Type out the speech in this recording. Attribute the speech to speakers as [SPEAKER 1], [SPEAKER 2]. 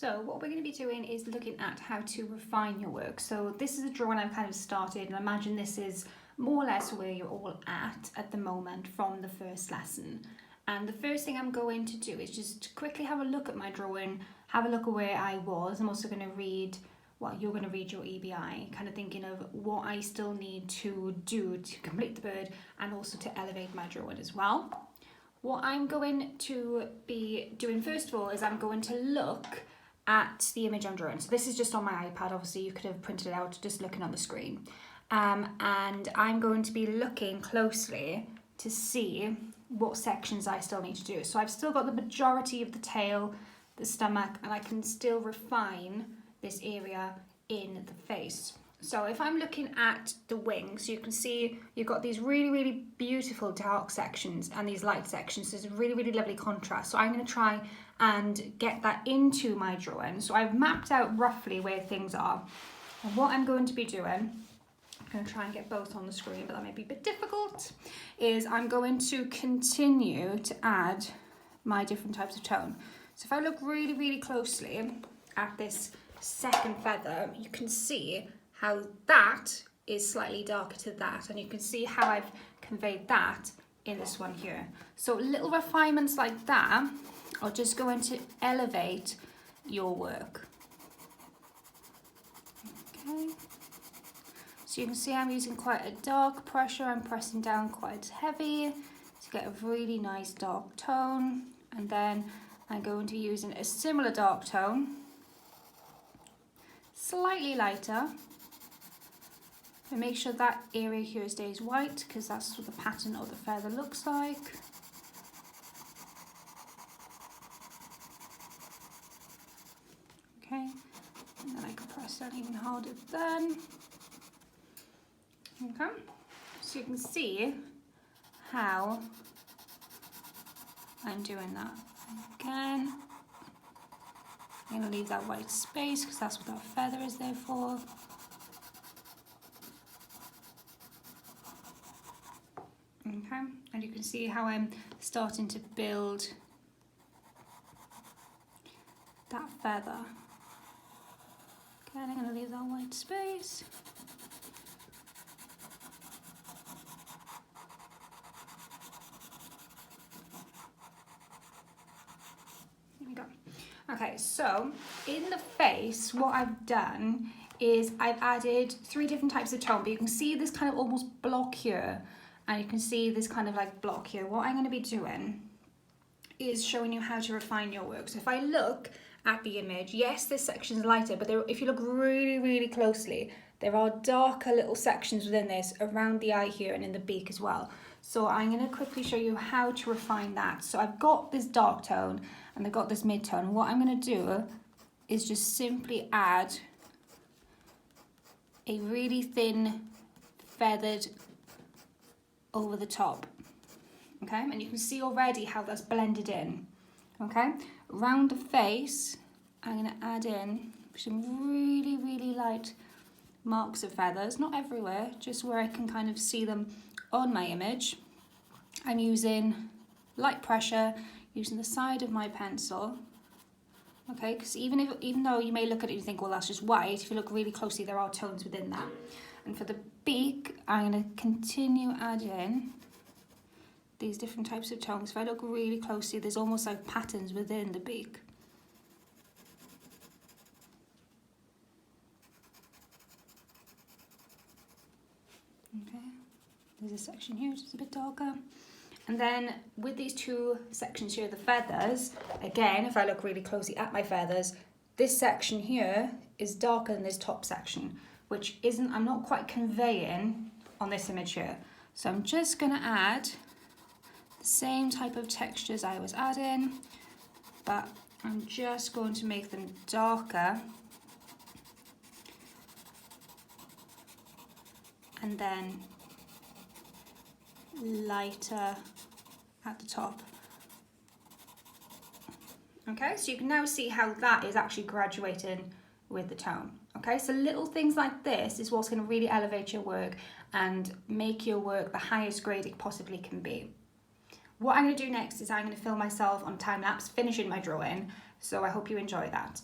[SPEAKER 1] So what we're going to be doing is looking at how to refine your work. So this is a drawing I've kind of started, and I imagine this is more or less where you're all at the moment from the first lesson. And the first thing I'm going to do is just quickly have a look at my drawing, have a look at where I was. I'm also going to read, well, you're going to read your EBI, kind of thinking of what I still need to do to complete the bird and also to elevate my drawing as well. What I'm going to be doing first of all is I'm going to look at the image I'm drawing. So this is just on my iPad, obviously you could have printed it out just looking on the screen. And I'm going to be looking closely to see what sections I still need to do. So I've still got the majority of the tail, the stomach, and I can still refine this area in the face. So if I'm looking at the wings, you can see you've got these really, really beautiful dark sections and these light sections. There's a really, really lovely contrast. So I'm going to try and get that into my drawing. So I've mapped out roughly where things are. And what I'm going to be doing, I'm going to try and get both on the screen, but that may be a bit difficult, is I'm going to continue to add my different types of tone. So if I look really, really closely at this second feather, you can see how that is slightly darker to that, and you can see how I've conveyed that in this one here. So little refinements like that are just going to elevate your work. Okay, so you can see I'm using quite a dark pressure. I'm pressing down quite heavy to get a really nice dark tone, and then I'm going to be using a similar dark tone, slightly lighter, and make sure that area here stays white because that's what the pattern of the feather looks like. Okay, and then I can press down even harder then. Okay, so you can see how I'm doing that. Again, I'm going to leave that white space because that's what that feather is there for. Okay, and you can see how I'm starting to build that feather. Okay, I'm going to leave that white space. There we go. Okay, so in the face, what I've done is I've added 3 different types of tone, but you can see this kind of almost block here. And you can see this kind of like block here. What I'm going to be doing is showing you how to refine your work. So if I look at the image, yes, this section is lighter, but if you look really, really closely, there are darker little sections within this around the eye here and in the beak as well. So I'm going to quickly show you how to refine that. So I've got this dark tone and I've got this mid-tone. What I'm going to do is just simply add a really thin feathered over the top, okay, and you can see already how that's blended in. Okay, around the face I'm going to add in some really, really light marks of feathers, not everywhere, just where I can kind of see them on my image. I'm using light pressure, using the side of my pencil, okay, because even though you may look at it and think, well, that's just white, if you look really closely there are tones within that. And for the beak, I'm going to continue adding these different types of tones. If I look really closely, there's almost like patterns within the beak. Okay, there's a section here which is a bit darker. And then with these 2 sections here, the feathers, again, if I look really closely at my feathers, this section here is darker than this top section, which I'm not quite conveying on this image here. So I'm just going to add the same type of textures I was adding, but I'm just going to make them darker and then lighter at the top. Okay, so you can now see how that is actually graduating with the tone. Okay, so little things like this is what's going to really elevate your work and make your work the highest grade it possibly can be. What I'm going to do next is I'm going to film myself on time lapse finishing my drawing, so I hope you enjoy that.